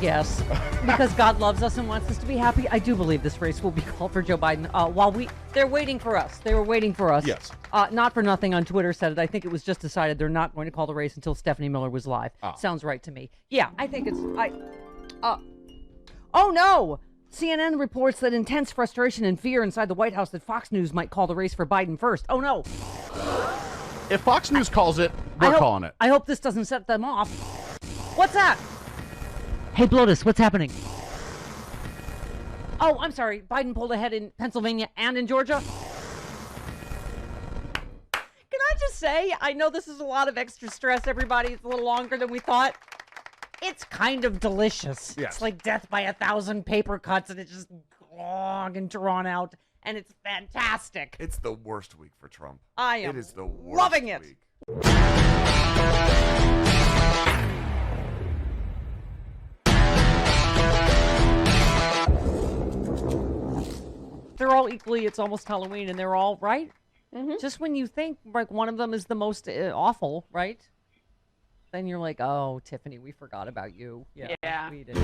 Yes. Because God loves us and wants us to be happy. I do believe this race will be called for Joe Biden. They're waiting for us. They were waiting for us. Yes. Not for nothing on Twitter said it. I think it was just decided they're not going to call the race until Stephanie Miller was live. Sounds right to me. Yeah, I think it's. Oh no! CNN reports that intense frustration and fear inside the White House that Fox News might call the race for Biden first. Oh no! If Fox News calls it, we're calling it. I hope this doesn't set them off. What's that? Hey, Blotus, what's happening? Oh, I'm sorry. Biden pulled ahead in Pennsylvania and in Georgia. Can I just say, I know this is a lot of extra stress, everybody. It's a little longer than we thought. It's kind of delicious. Yes. It's like death by 1,000 paper cuts, and it's just long and drawn out, and it's fantastic. It's the worst week for Trump. I am It is the worst loving it. week. They're all equally, it's almost Halloween, and they're all right. Mm-hmm. Just when you think like one of them is the most awful, right? Then you're like, oh, Tiffany, we forgot about you. Yeah. We did.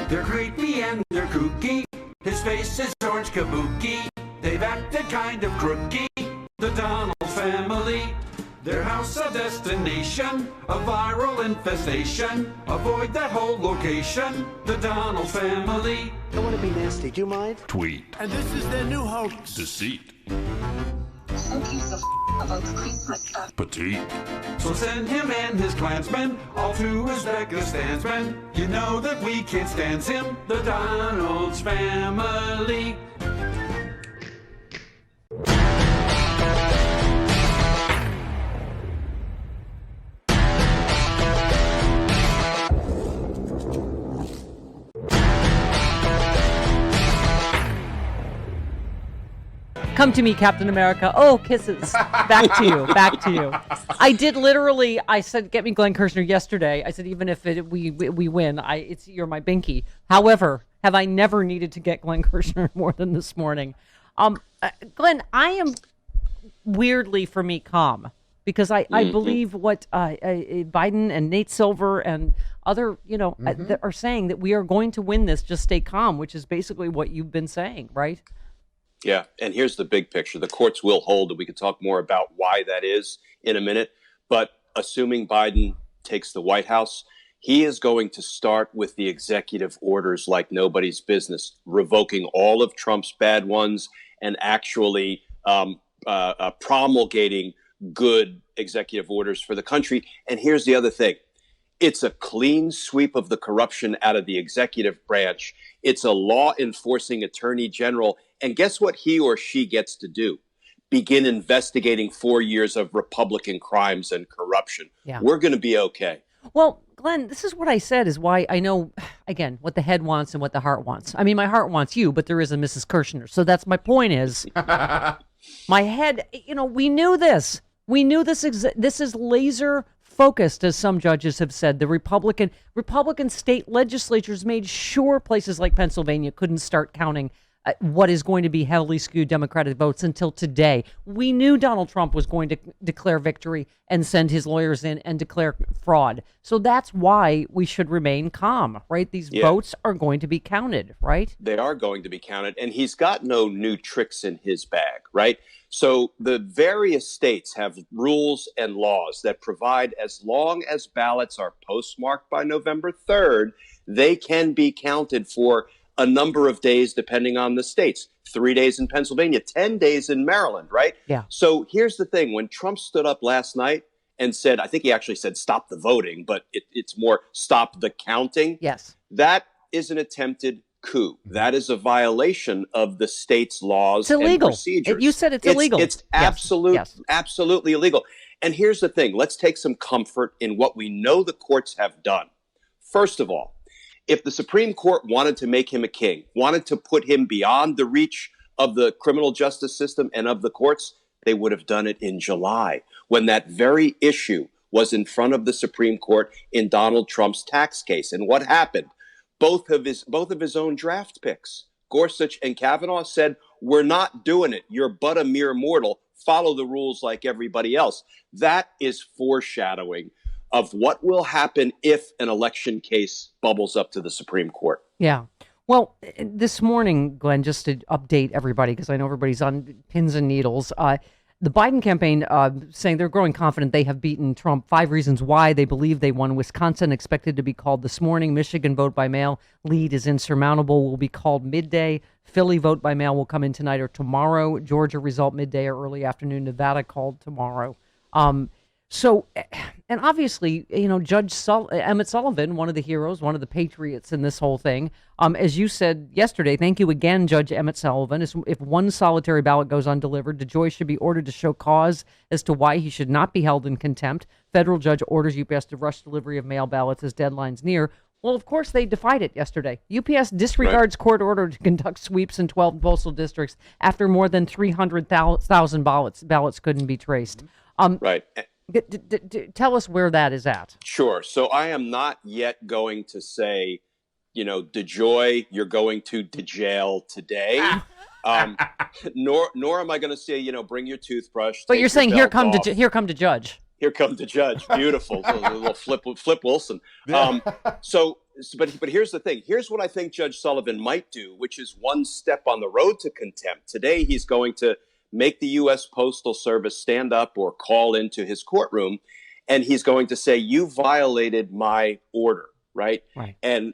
They're creepy and they're kooky. His face is orange kabuki. They've acted kind of crooky. The Donald family. Their house a destination, a viral infestation. Avoid that whole location. The Donald family. Don't want to be nasty. Do you mind? Tweet. And this is their new hoax. Deceit. Who gives a about Christmas stuff? Petite. So send him and his clansmen all to Uzbekistan's. You know that we can't stand him. The Donald's family. Come to me, Captain America. Oh, kisses. Back to you. Back to you. I did literally. I said, "Get me Glenn Kirshner" yesterday. I said, even if we win, you're my binky. However, have I never needed to get Glenn Kirshner more than this morning? Glenn, I am weirdly for me calm because I believe what Biden and Nate Silver and other that are saying, that we are going to win this. Just stay calm, which is basically what you've been saying, right? Yeah, and here's the big picture. The courts will hold, and we can talk more about why that is in a minute. But assuming Biden takes the White House, he is going to start with the executive orders like nobody's business, revoking all of Trump's bad ones and actually promulgating good executive orders for the country. And here's the other thing. It's a clean sweep of the corruption out of the executive branch. It's a law enforcing attorney general. And guess what he or she gets to do? Begin investigating 4 years of Republican crimes and corruption. Yeah. We're going to be okay. Well, Glenn, this is what I said is why I know, again, what the head wants and what the heart wants. I mean, my heart wants you, but there is a Mrs. Kirshner. So that's my point is my head, we knew this. We knew this. This is laser focused, as some judges have said. The Republican state legislatures made sure places like Pennsylvania couldn't start counting what is going to be heavily skewed Democratic votes until today. We knew Donald Trump was going to declare victory and send his lawyers in and declare fraud. So that's why we should remain calm, right? These votes are going to be counted, right? They are going to be counted, and he's got no new tricks in his bag, right? So the various states have rules and laws that provide, as long as ballots are postmarked by November 3rd, they can be counted for a number of days, depending on the states. 3 days in Pennsylvania, 10 days in Maryland, right? Yeah. So here's the thing. When Trump stood up last night and said, I think he actually said stop the voting, but it's more stop the counting. Yes. That is an attempted coup. That is a violation of the state's laws and procedures. You said it's illegal. It's absolutely illegal. And here's the thing. Let's take some comfort in what we know the courts have done. First of all, if the Supreme Court wanted to make him a king, wanted to put him beyond the reach of the criminal justice system and of the courts, they would have done it in July, when that very issue was in front of the Supreme Court in Donald Trump's tax case. And what happened? Both of his own draft picks, Gorsuch and Kavanaugh, said, we're not doing it. You're but a mere mortal. follow the rules like everybody else. That is foreshadowing of what will happen if an election case bubbles up to the Supreme Court. Yeah. Well, this morning, Glenn, just to update everybody, because I know everybody's on pins and needles, the Biden campaign saying they're growing confident they have beaten Trump. 5 reasons why they believe they won. Wisconsin expected to be called this morning. Michigan vote by mail lead is insurmountable, will be called midday. Philly vote by mail will come in tonight or tomorrow. Georgia result midday or early afternoon. Nevada called tomorrow. So, and obviously, Judge Emmett Sullivan, one of the heroes, one of the patriots in this whole thing, as you said yesterday, thank you again, Judge Emmett Sullivan. If one solitary ballot goes undelivered, DeJoy should be ordered to show cause as to why he should not be held in contempt. Federal judge orders UPS to rush delivery of mail ballots as deadlines near. Well, of course, they defied it yesterday. UPS disregards court order to conduct sweeps in 12 postal districts after more than 300,000 ballots couldn't be traced. Right. Tell us where that is at. Sure. So I am not yet going to say, DeJoy, you're going to jail today. Nor am I going to say, bring your toothbrush. But you're saying here come to judge. Here come to judge. Beautiful. A little Flip Wilson. But here's the thing. Here's what I think Judge Sullivan might do, which is one step on the road to contempt. Today, he's going to make the U.S. Postal Service stand up or call into his courtroom, and he's going to say, you violated my order, right? And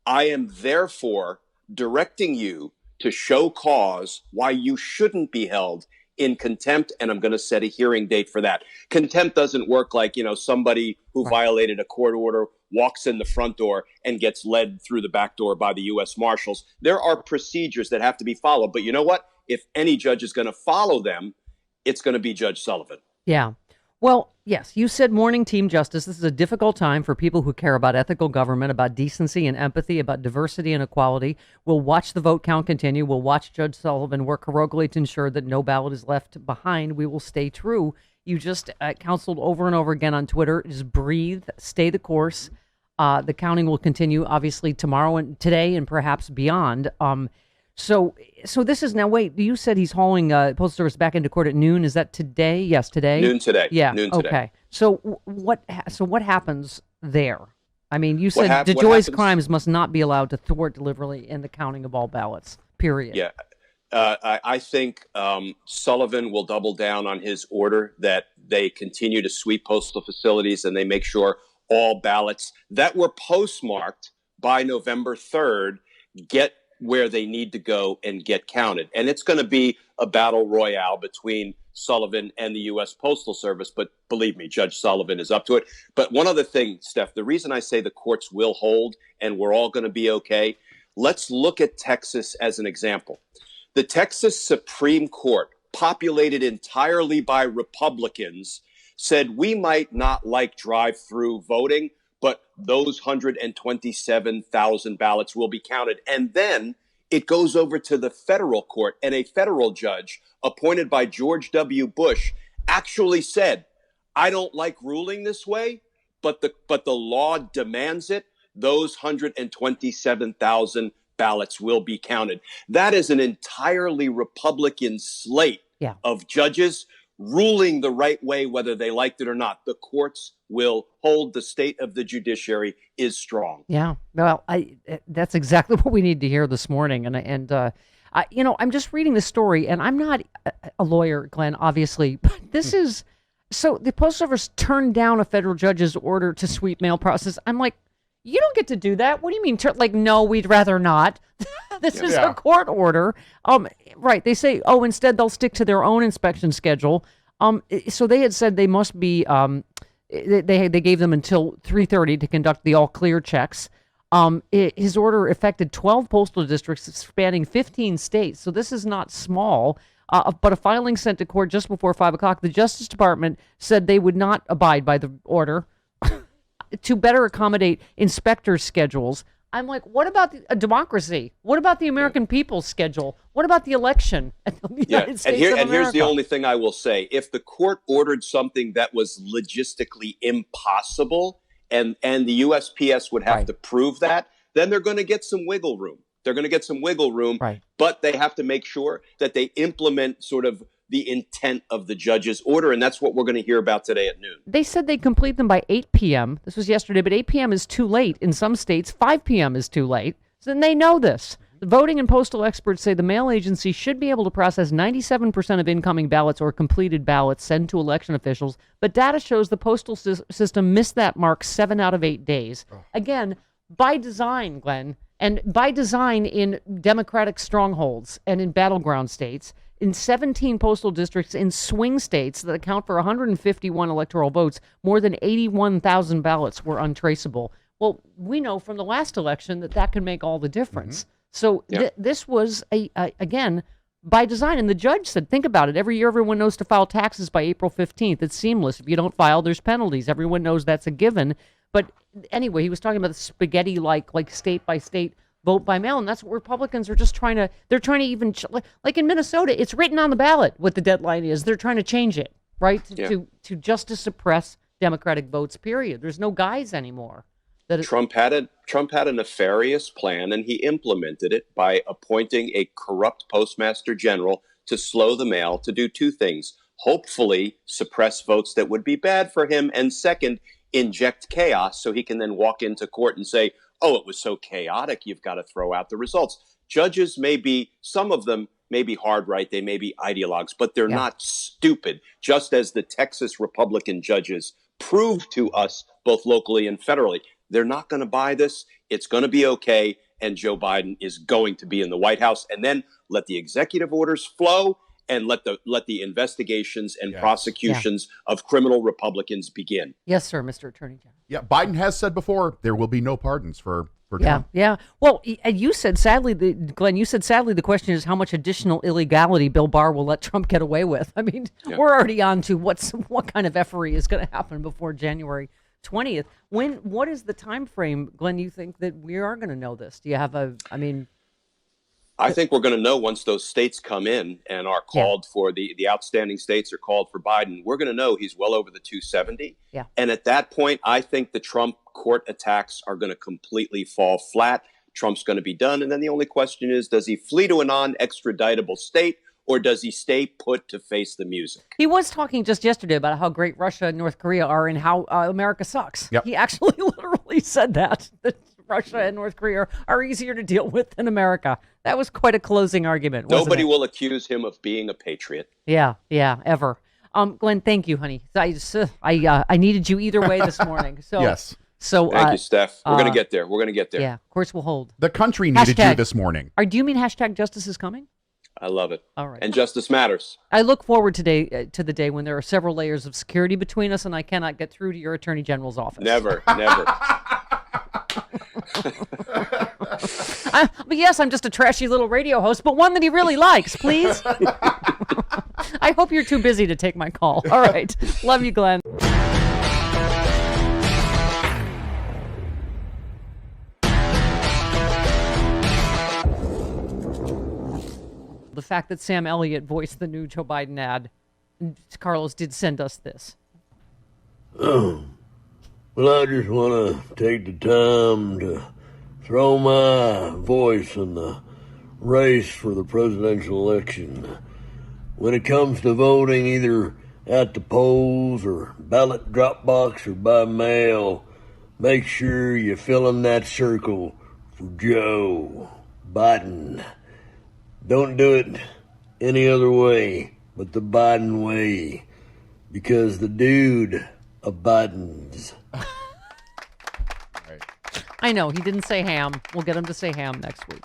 I am therefore directing you to show cause why you shouldn't be held in contempt, and I'm going to set a hearing date for that. Contempt doesn't work like, somebody who violated a court order walks in the front door and gets led through the back door by the U.S. Marshals. There are procedures that have to be followed, but you know what? If any judge is going to follow them, it's going to be Judge Sullivan. Yeah. Well, yes, you said morning team justice. This is a difficult time for people who care about ethical government, about decency and empathy, about diversity and equality. We'll watch the vote count continue. We'll watch Judge Sullivan work heroically to ensure that no ballot is left behind. We will stay true. You just counseled over and over again on Twitter, just breathe, stay the course. The counting will continue, obviously, tomorrow and today and perhaps beyond. So this is now, wait, you said he's hauling Postal Service back into court at noon. Is that today? Yes, today? Noon today. Yeah, noon today. Okay. So what happens there? I mean, you said DeJoy's crimes must not be allowed to thwart deliberately in the counting of all ballots, period. Yeah. I think Sullivan will double down on his order that they continue to sweep postal facilities and they make sure all ballots that were postmarked by November 3rd get where they need to go and get counted. And it's going to be a battle royale between Sullivan and the U.S. Postal Service. But believe me, Judge Sullivan is up to it. But one other thing, Steph, the reason I say the courts will hold and we're all going to be okay, let's look at Texas as an example. The Texas Supreme Court, populated entirely by Republicans, said we might not like drive-through voting, but those 127,000 ballots will be counted. And then it goes over to the federal court, and a federal judge appointed by George W. Bush actually said, I don't like ruling this way, but the law demands it. Those 127,000 ballots will be counted. That is an entirely Republican slate of judges ruling the right way, whether they liked it or not. The courts will hold. The state of the judiciary is strong. Yeah, well, that's exactly what we need to hear this morning. And I'm just reading the story, and I'm not a lawyer, Glenn, obviously, but this is so the Postal Service turned down a federal judge's order to sweep mail process. I'm like, you don't get to do that. What do you mean? No, we'd rather not. This is a court order. Right. They say, instead they'll stick to their own inspection schedule. So they had said they must be, they gave them until 3:30 to conduct the all clear checks. His order affected 12 postal districts spanning 15 states. So this is not small. But a filing sent to court just before 5 o'clock, the Justice Department said they would not abide by the order to better accommodate inspectors' schedules. I'm like, what about a democracy? What about the American people's schedule? What about the election at the United States of America? And here's the only thing I will say. If the court ordered something that was logistically impossible and the USPS would have to prove that, then they're going to get some wiggle room. They're going to get some wiggle room, but they have to make sure that they implement sort of the intent of the judge's order, and that's what we're going to hear about today at noon. They said they'd complete them by 8 p.m. This was yesterday, but 8 p.m. is too late. In some states, 5 p.m. is too late. So then they know this. The voting and postal experts say the mail agency should be able to process 97% of incoming ballots or completed ballots sent to election officials, but data shows the postal system missed that mark 7 out of 8 days. Again, by design, Glenn, and by design in Democratic strongholds and in battleground states, in 17 postal districts in swing states that account for 151 electoral votes, more than 81,000 ballots were untraceable. Well, we know from the last election that can make all the difference. So this was, again, by design. And the judge said, think about it. Every year, everyone knows to file taxes by April 15th. It's seamless. If you don't file, there's penalties. Everyone knows that's a given. But anyway, he was talking about the spaghetti-like state by state vote by mail, and that's what Republicans are just trying to. They're trying to even like in Minnesota, it's written on the ballot what the deadline is. They're trying to change it, right, to just to suppress Democratic votes. Period. There's no guise anymore. Trump had a nefarious plan, and he implemented it by appointing a corrupt postmaster general to slow the mail, to do two things: hopefully suppress votes that would be bad for him, and second, inject chaos so he can then walk into court and say, oh, it was so chaotic, you've got to throw out the results. Judges some of them may be hard right, they may be ideologues, but they're not stupid, just as the Texas Republican judges proved to us both locally and federally. They're not going to buy this. It's going to be okay, and Joe Biden is going to be in the White House. And then let the executive orders flow, and let the investigations and prosecutions of criminal Republicans begin. Yes, sir, Mr. Attorney General. Yeah, Biden has said before there will be no pardons for Trump. Yeah. Well, and you said sadly, Glenn, the question is how much additional illegality Bill Barr will let Trump get away with. I mean, we're already on to what kind of effery is going to happen before January 20th. What is the time frame, Glenn, you think that we are going to know this? Do you have I think we're going to know once those states come in and are called for the outstanding states are called for Biden. We're going to know he's well over the 270. Yeah. And at that point, I think the Trump court attacks are going to completely fall flat. Trump's going to be done. And then the only question is, does he flee to a non-extraditable state, or does he stay put to face the music? He was talking just yesterday about how great Russia and North Korea are and how America sucks. Yep. He actually literally said that Russia and North Korea are easier to deal with than America. That was quite a closing argument. Nobody will accuse him of being a patriot. Yeah, ever. Glenn, thank you, honey. I needed you either way this morning. So Yes. So thank you, Steph. We're gonna get there. Yeah, of course we'll hold. The country needed you this morning. Do you mean hashtag justice is coming? I love it. All right. And justice matters. I look forward today to the day when there are several layers of security between us and I cannot get through to your attorney general's office. Never. But yes, I'm just a trashy little radio host, but one that he really likes, please. I hope you're too busy to take my call. All right. Love you, Glenn. The fact that Sam Elliott voiced the new Joe Biden ad, Carlos did send us this. Well, I just want to take the time to throw my voice in the race for the presidential election. When it comes to voting, either at the polls or ballot drop box or by mail, make sure you fill in that circle for Joe Biden. Don't do it any other way but the Biden way, because the dude abidens. I know, he didn't say ham. We'll get him to say ham next week.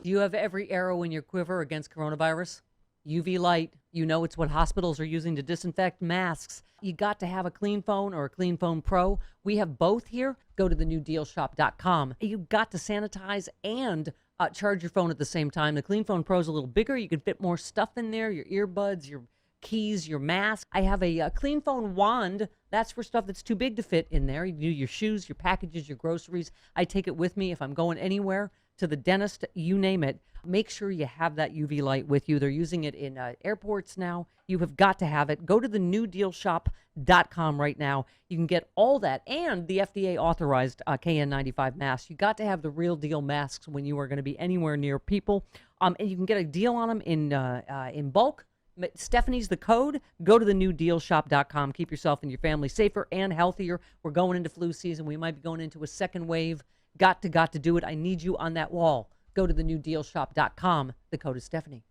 Do you have every arrow in your quiver against coronavirus? UV light, you know it's what hospitals are using to disinfect masks. You got to have a Clean Phone or a Clean Phone Pro. We have both here. Go to thenewdealshop.com. You got to sanitize and charge your phone at the same time. The Clean Phone Pro is a little bigger. You can fit more stuff in there, your earbuds, your keys, your mask. I have a Clean Phone wand. That's for stuff that's too big to fit in there. You do your shoes, your packages, your groceries. I take it with me if I'm going anywhere to the dentist, you name it. Make sure you have that UV light with you. They're using it in airports now. You have got to have it. Go to the newdealshop.com right now. You can get all that and the FDA authorized KN95 masks. You got to have the real deal masks when you are going to be anywhere near people. And you can get a deal on them in bulk. Stephanie's the code. Go to the newdealshop.com. Keep yourself and your family safer and healthier. We're going into flu season. We might be going into a second wave. Got to do it. I need you on that wall. Go to the newdealshop.com. The code is Stephanie.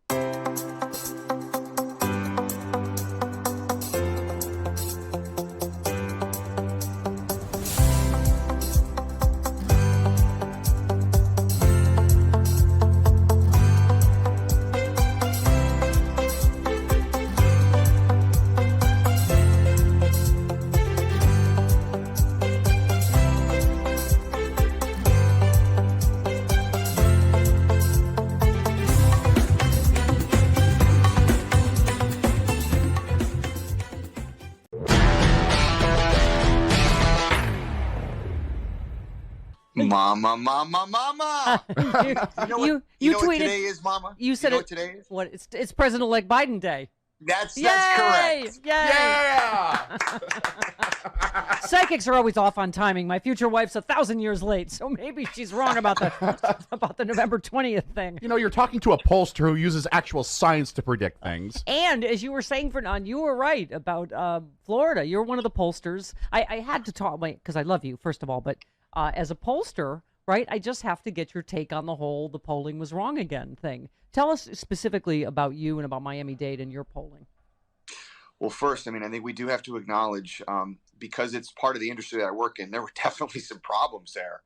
Mama. You You know tweeted what today is, Mama? You said know it. what today is? What? It's President-elect Biden Day. That's Yay! correct. Yay! Yeah. Psychics are always off on timing. My future wife's 1,000 years late, so maybe she's wrong about the November 20th thing. You know, you're talking to a pollster who uses actual science to predict things. And as you were saying, Fernand, you were right about Florida. You're one of the pollsters. I had to talk, because I love you, first of all, but as a pollster, right, I just have to get your take on the whole the polling was wrong again thing. Tell us specifically about you and about Miami-Dade and your polling. Well, first, I think we do have to acknowledge, because it's part of the industry that I work in, there were definitely some problems there.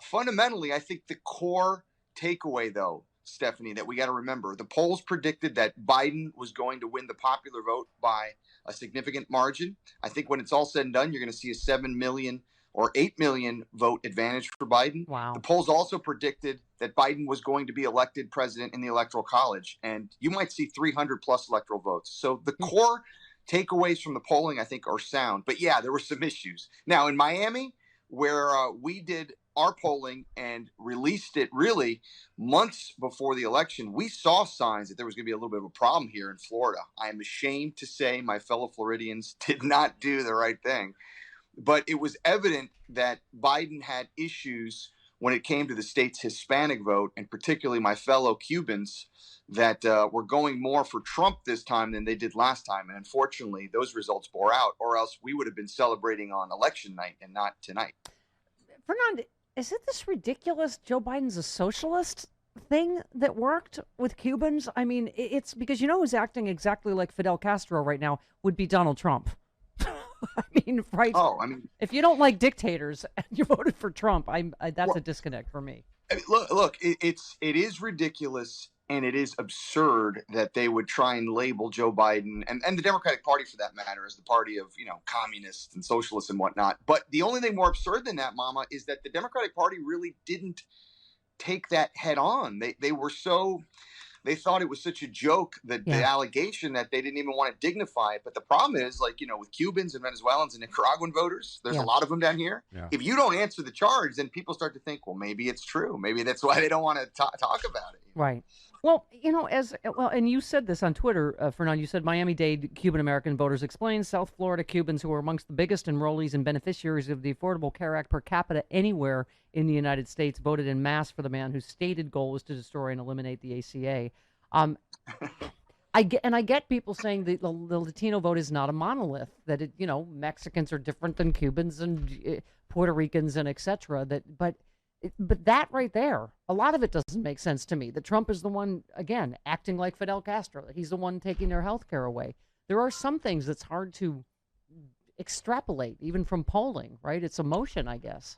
Fundamentally, I think the core takeaway, though, Stephanie, that we got to remember, the polls predicted that Biden was going to win the popular vote by a significant margin. I think when it's all said and done, you're going to see a 7 million or 8 million vote advantage for Biden. Wow. The polls also predicted that Biden was going to be elected president in the Electoral College, and you might see 300 plus electoral votes. So the core takeaways from the polling, I think, are sound. But yeah, there were some issues. Now in Miami, where we did our polling and released it really months before the election, we saw signs that there was going to be a little bit of a problem here in Florida. I am ashamed to say my fellow Floridians did not do the right thing. But it was evident that Biden had issues when it came to the state's Hispanic vote, and particularly my fellow Cubans that were going more for Trump this time than they did last time. And unfortunately, those results bore out, or else we would have been celebrating on election night and not tonight. Fernand, is it this ridiculous Joe Biden's a socialist thing that worked with Cubans? It's because who's acting exactly like Fidel Castro right now would be Donald Trump. Right? If you don't like dictators and you voted for Trump, that's a disconnect for me. Look, it is ridiculous and it is absurd that they would try and label Joe Biden and the Democratic Party, for that matter, as the party of communists and socialists and whatnot. But the only thing more absurd than that, Mama, is that the Democratic Party really didn't take that head on. They thought it was such a joke, the allegation, that they didn't even want to dignify it. But the problem is, with Cubans and Venezuelans and Nicaraguan voters, there's a lot of them down here. Yeah. If you don't answer the charge, then people start to think, well, maybe it's true. Maybe that's why they don't want to talk about it. Right. Well, and you said this on Twitter, Fernand, you said Miami-Dade Cuban-American voters explain South Florida Cubans who are amongst the biggest enrollees and beneficiaries of the Affordable Care Act per capita anywhere in the United States voted en masse for the man whose stated goal was to destroy and eliminate the ACA. I get people saying the Latino vote is not a monolith, that Mexicans are different than Cubans and Puerto Ricans and etc. But that right there, a lot of it doesn't make sense to me. That Trump is the one, again, acting like Fidel Castro. That he's the one taking their health care away. There are some things that's hard to extrapolate, even from polling, right? It's emotion, I guess.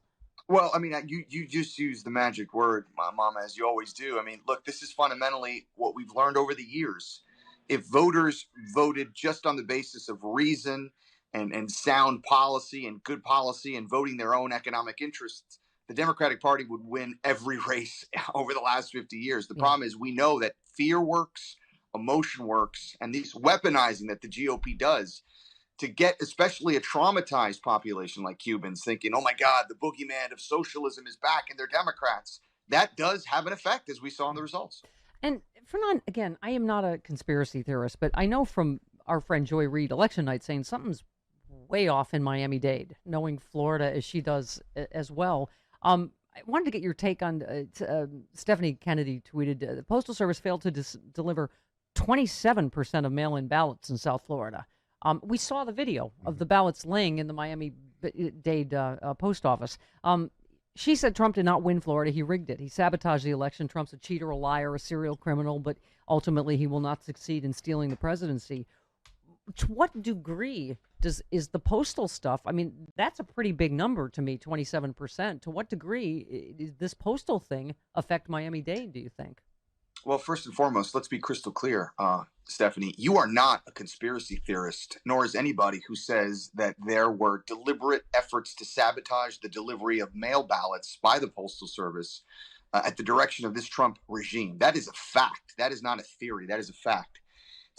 Well, you just used the magic word, Mama, as you always do. Look, this is fundamentally what we've learned over the years. If voters voted just on the basis of reason and sound policy and good policy and voting their own economic interests, the Democratic Party would win every race over the last 50 years. The problem is we know that fear works, emotion works, and this weaponizing that the GOP does to get especially a traumatized population like Cubans thinking, oh my God, the boogeyman of socialism is back and they're Democrats. that does have an effect, as we saw in the results. And Fernand, again, I am not a conspiracy theorist, but I know from our friend Joy Reid election night saying something's way off in Miami-Dade, knowing Florida as she does as well. I wanted to get your take on Stephanie Kennedy tweeted the Postal Service failed to deliver 27% of mail-in ballots in South Florida. We saw the video of the ballots laying in the Miami-Dade post office. She said Trump did not win Florida. He rigged it. He sabotaged the election. Trump's a cheater, a liar, a serial criminal, but ultimately he will not succeed in stealing the presidency. To what degree is the postal stuff? I mean, that's a pretty big number to me, 27%. To what degree does this postal thing affect Miami-Dade, do you think? Well, first and foremost, let's be crystal clear, Stephanie. You are not a conspiracy theorist, nor is anybody who says that there were deliberate efforts to sabotage the delivery of mail ballots by the Postal Service at the direction of this Trump regime. That is a fact. That is not a theory. That is a fact.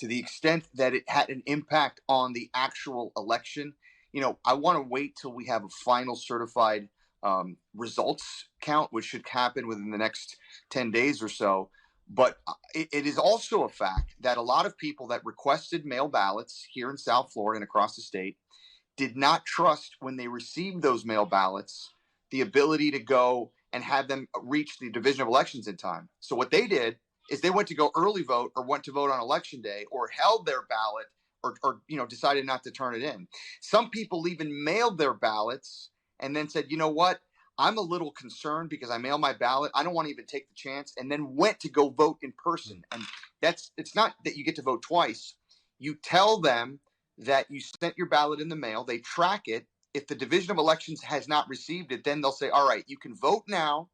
To the extent that it had an impact on the actual election, I want to wait till we have a final certified results count, which should happen within the next 10 days or so. But it is also a fact that a lot of people that requested mail ballots here in South Florida and across the state did not trust, when they received those mail ballots, the ability to go and have them reach the Division of Elections in time. So what they did is they went to go early vote, or went to vote on election day, or held their ballot, or decided not to turn it in. Some people even mailed their ballots and then said, you know what? I'm a little concerned because I mailed my ballot. I don't want to even take the chance, and then went to go vote in person. And it's not that you get to vote twice. You tell them that you sent your ballot in the mail. They track it. If the Division of Elections has not received it, then they'll say, all right, you can vote now,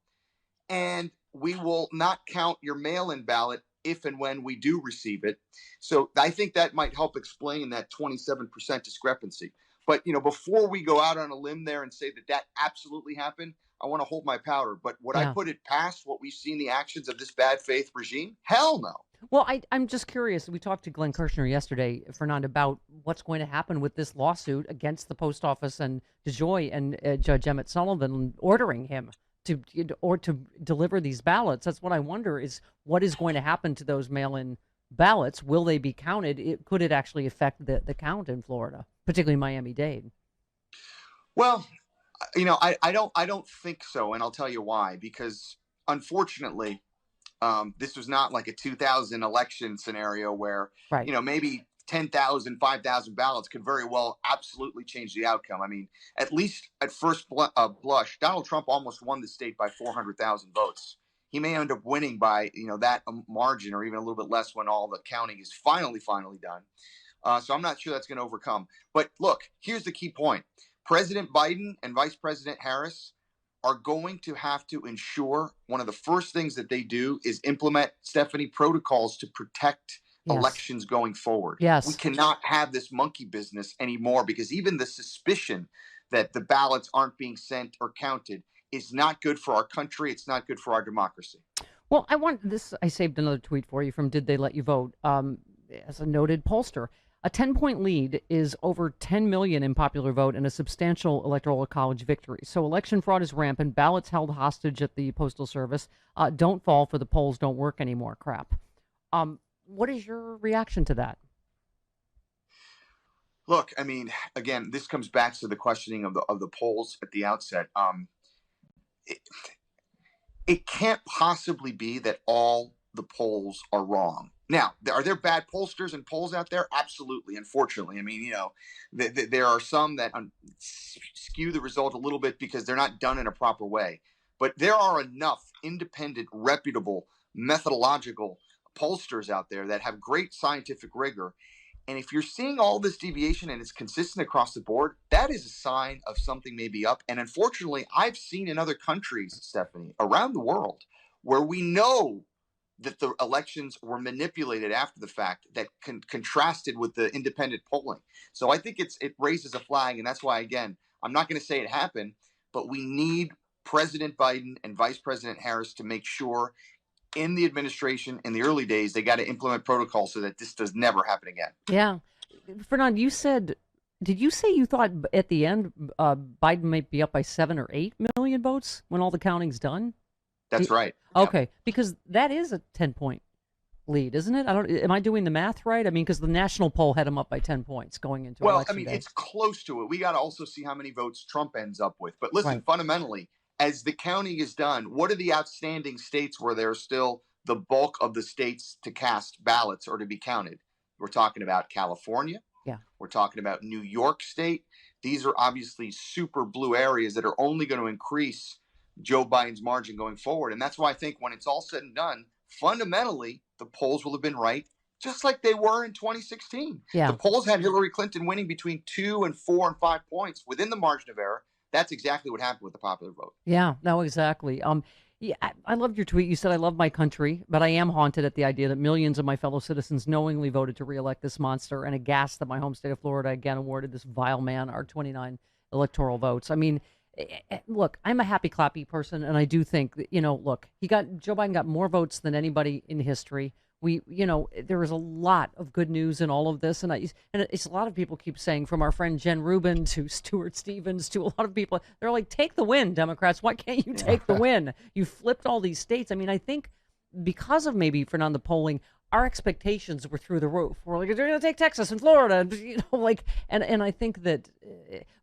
and we will not count your mail-in ballot if and when we do receive it. So I think that might help explain that 27% discrepancy. But, before we go out on a limb there and say that absolutely happened, I want to hold my powder. But would I put it past what we've seen the actions of this bad faith regime? Hell no. Well, I'm just curious. We talked to Glenn Kirshner yesterday, Fernand, about what's going to happen with this lawsuit against the post office and DeJoy and Judge Emmett Sullivan ordering him to deliver these ballots. That's what I wonder is what is going to happen to those mail-in ballots. Will they be counted? Could it actually affect the count in Florida, particularly Miami-Dade? Well, I don't think so, and I'll tell you why. Because unfortunately, this was not like a 2000 election scenario where maybe 10,000, 5,000 ballots could very well absolutely change the outcome. I mean, at least at first blush, Donald Trump almost won the state by 400,000 votes. He may end up winning by that margin, or even a little bit less when all the counting is finally done. So I'm not sure that's going to overcome. But look, here's the key point. President Biden and Vice President Harris are going to have to ensure one of the first things that they do is implement, Stephanie, protocols to protect elections going forward. Yes. We cannot have this monkey business anymore, because even the suspicion that the ballots aren't being sent or counted is not good for our country. It's not good for our democracy. Well, I saved another tweet for you from Did They Let You Vote? As a noted pollster, a 10-point lead is over 10 million in popular vote and a substantial electoral college victory. So election fraud is rampant. Ballots held hostage at the Postal Service. Don't fall for the polls don't work anymore crap. What is your reaction to that? Look, I mean, again, this comes back to the questioning of the polls at the outset. It can't possibly be that all the polls are wrong. Now, are there bad pollsters and polls out there? Absolutely. Unfortunately, I mean, there are some that skew the result a little bit because they're not done in a proper way. But there are enough independent, reputable, methodological pollsters out there that have great scientific rigor. And if you're seeing all this deviation and it's consistent across the board, that is a sign of something may be up. And unfortunately, I've seen in other countries, Stephanie, around the world, where we know that the elections were manipulated after the fact, that contrasted with the independent polling. So I think it raises a flag. And that's why, again, I'm not going to say it happened, but we need President Biden and Vice President Harris to make sure in the administration in the early days, they got to implement protocols so that this does never happen again. Yeah. Fernand, did you say you thought at the end Biden might be up by 7 or 8 million votes when all the counting's done? That's right. Okay, because that is a 10-point lead, isn't it? Am I doing the math right? I mean, because the national poll had him up by 10 points going into Well, I election mean, day. it's close to it. We got to also see how many votes Trump ends up with. But listen, Right. fundamentally, as the counting is done, what are the outstanding states where there's still the bulk of the states to cast ballots or to be counted? We're talking about California. Yeah. We're talking about New York State. These are obviously super blue areas that are only going to increase Joe Biden's margin going forward. And that's why I think when it's all said and done, fundamentally, the polls will have been right, just like they were in 2016. Yeah. The polls had Hillary Clinton winning between 2 and 4 and 5 points within the margin of error. That's exactly what happened with the popular vote. Yeah, no, exactly. Yeah, I loved your tweet. You said, I love my country, but I am haunted at the idea that millions of my fellow citizens knowingly voted to reelect this monster and aghast that my home state of Florida again awarded this vile man our 29 electoral votes. I mean, look, I'm a happy clappy person, and I do think that, look, Joe Biden got more votes than anybody in history. There was a lot of good news in all of this, and it's a lot of people keep saying, from our friend Jen Rubin to Stuart Stevens to a lot of people, they're like, take the win, Democrats. Why can't you take the win? You flipped all these states. I mean, I think because of maybe, Fernand, the polling, our expectations were through the roof. We're like, they're going to take Texas and Florida, and I think that,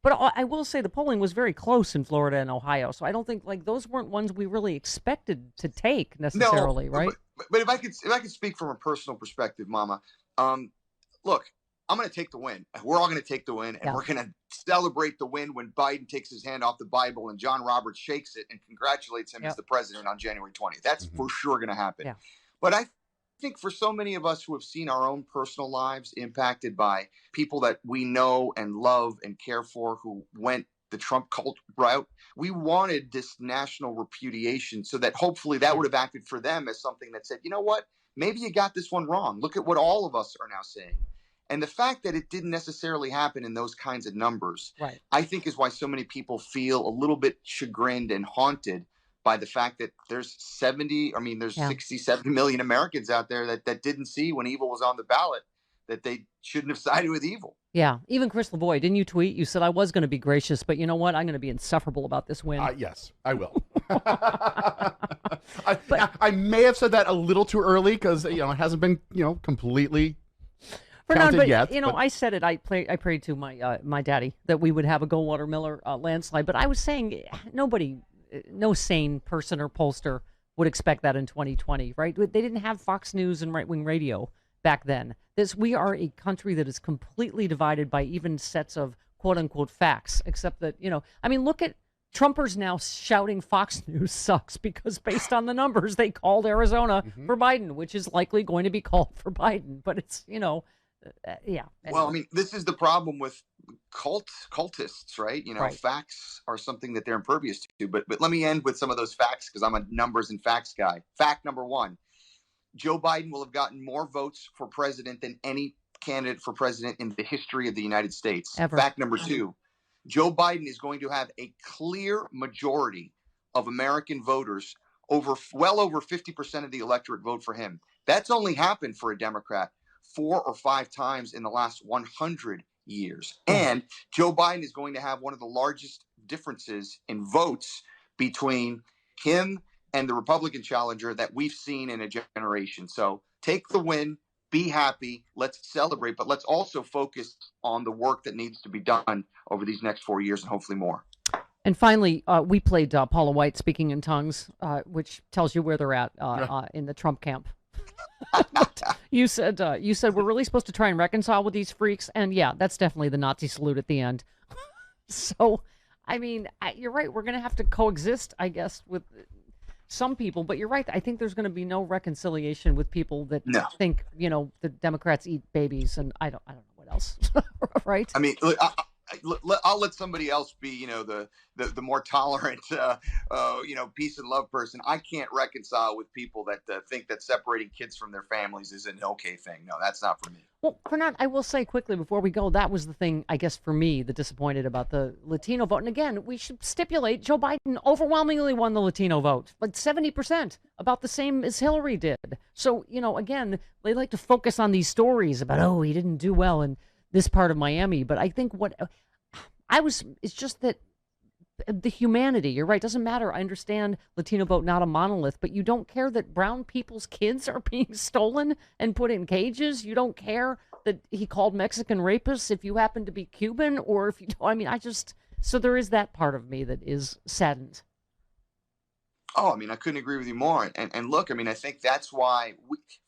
but I will say the polling was very close in Florida and Ohio, so I don't think those weren't ones we really expected to take necessarily, right? But if I could speak from a personal perspective, Mama, look, I'm going to take the win. We're all going to take the win, and we're going to celebrate the win when Biden takes his hand off the Bible and John Roberts shakes it and congratulates him as the president on January 20th. That's for sure going to happen. Yeah. But I think for so many of us who have seen our own personal lives impacted by people that we know and love and care for who went the Trump cult route, we wanted this national repudiation so that hopefully that would have acted for them as something that said, you know what, maybe you got this one wrong. Look at what all of us are now saying. And the fact that it didn't necessarily happen in those kinds of numbers, right, I think is why so many people feel a little bit chagrined and haunted by the fact that there's 67 million Americans out there that didn't see when evil was on the ballot, that they shouldn't have sided with evil. Yeah. Even Chris LaVoy, didn't you tweet? You said, I was going to be gracious, but you know what? I'm going to be insufferable about this win. Yes, I will. I may have said that a little too early because, it hasn't been, completely counted yet. I said it. I prayed to my daddy that we would have a Goldwater Miller landslide, but I was saying no sane person or pollster would expect that in 2020, right? They didn't have Fox News and right-wing radio back then. We are a country that is completely divided by even sets of quote-unquote facts, except that, look at Trumpers now shouting Fox News sucks because based on the numbers, they called Arizona for Biden, which is likely going to be called for Biden. But it's, yeah. Anyway. Well, this is the problem with cultists, right? Right. Facts are something that they're impervious to. But let me end with some of those facts because I'm a numbers and facts guy. Fact number one, Joe Biden will have gotten more votes for president than any candidate for president in the history of the United States. Ever. Fact number two, Joe Biden is going to have a clear majority of American voters, well over 50% of the electorate vote for him. That's only happened for a Democrat 4 or 5 times in the last 100 years. And Joe Biden is going to have one of the largest differences in votes between him and the Republican challenger that we've seen in a generation. So take the win, be happy, let's celebrate, but let's also focus on the work that needs to be done over these next 4 years and hopefully more. And finally, we played Paula White speaking in tongues, which tells you where they're at in the Trump camp. You said we're really supposed to try and reconcile with these freaks, and yeah, that's definitely the Nazi salute at the end. So, you're right. We're going to have to coexist, I guess, with some people, but you're right. I think there's going to be no reconciliation with people that think, the Democrats eat babies, and I don't know what else, right? Look, I'll let somebody else be, the more tolerant, peace and love person. I can't reconcile with people that think that separating kids from their families is an okay thing. No, that's not for me. Well, Fernand, I will say quickly before we go, that was the thing, I guess, for me, that disappointed about the Latino vote. And again, we should stipulate Joe Biden overwhelmingly won the Latino vote, like 70%, about the same as Hillary did. So, again, they like to focus on these stories about, he didn't do well in this part of Miami. But I think it's just that the humanity. You're right. Doesn't matter. I understand Latino vote, not a monolith, but you don't care that brown people's kids are being stolen and put in cages. You don't care that he called Mexican rapists if you happen to be Cuban, or if you don't. I mean, so there is that part of me that is saddened. Oh, I mean, I couldn't agree with you more. And look, I mean, I think that's why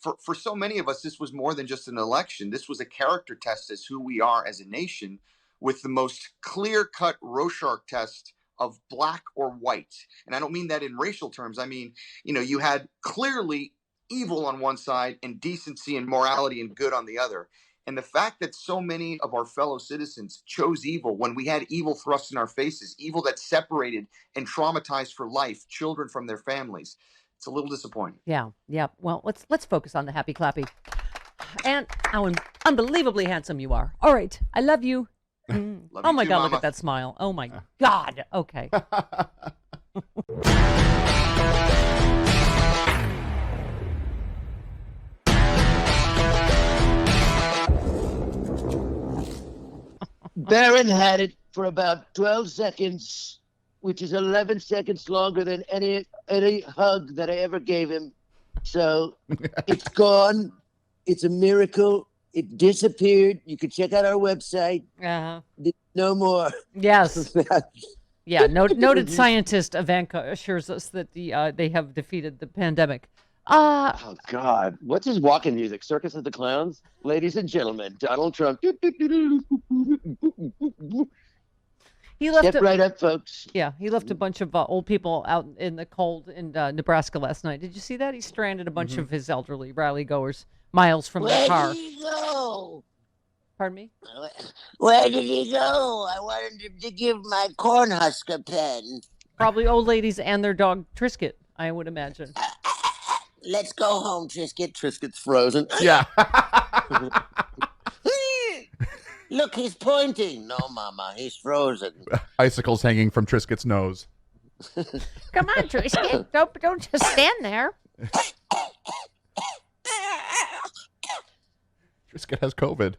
for so many of us, this was more than just an election. This was a character test as who we are as a nation, with the most clear-cut Rorschach test of black or white. And I don't mean that in racial terms. I mean, you had clearly evil on one side and decency and morality and good on the other. And the fact that so many of our fellow citizens chose evil when we had evil thrust in our faces, evil that separated and traumatized for life children from their families, it's a little disappointing. Yeah. Well, let's focus on the happy clappy. And how unbelievably handsome you are. All right. I love you. Love Oh you my too, God, Mama. look at that smile. Oh my God. Okay. Barron had it for about 12 seconds, which is 11 seconds longer than any hug that I ever gave him. So it's gone. It's a miracle. It disappeared. You can check out our website. No more. Yes. Yeah. Noted scientist Ivanka assures us that they have defeated the pandemic. Oh God! What's his walking music? Circus of the Clowns, ladies and gentlemen. Donald Trump. He left Step right up, folks. Yeah, he left a bunch of old people out in the cold in Nebraska last night. Did you see that? He stranded a bunch of his elderly rally goers miles from the car. Where did he go? Pardon me? Where did he go? I wanted him to give my Cornhusker pen. Probably old ladies and their dog Trisket, I would imagine. Let's go home, Trisket. Triscuit's frozen. Yeah. Look, he's pointing. No, Mama, he's frozen. Icicles hanging from Triscuit's nose. Come on, Trisket. Don't just stand there. Triscuit has COVID.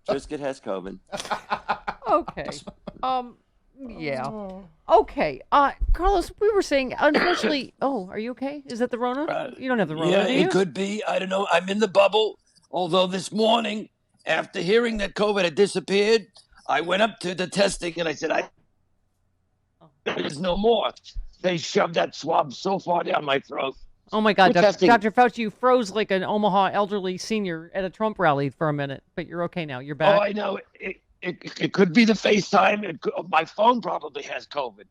Trisket has COVID. Okay. Yeah. Okay. Carlos, we were saying, unfortunately. Oh, are you okay? Is that the Rona? You don't have the Rona. Yeah, do you? it could be. I don't know. I'm in the bubble. Although this morning, after hearing that COVID had disappeared, I went up to the testing and I said, there's no more. They shoved that swab so far down my throat. Oh my God, We're Dr. Fauci, you froze like an Omaha elderly senior at a Trump rally for a minute, but you're okay now. You're back. Oh, I know. It could be the FaceTime. My phone probably has COVID.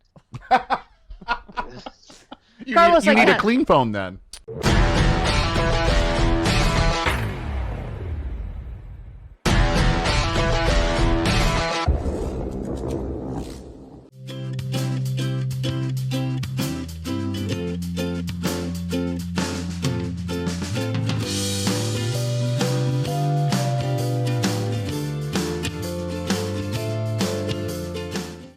You Carlos, need I a can't. clean phone then.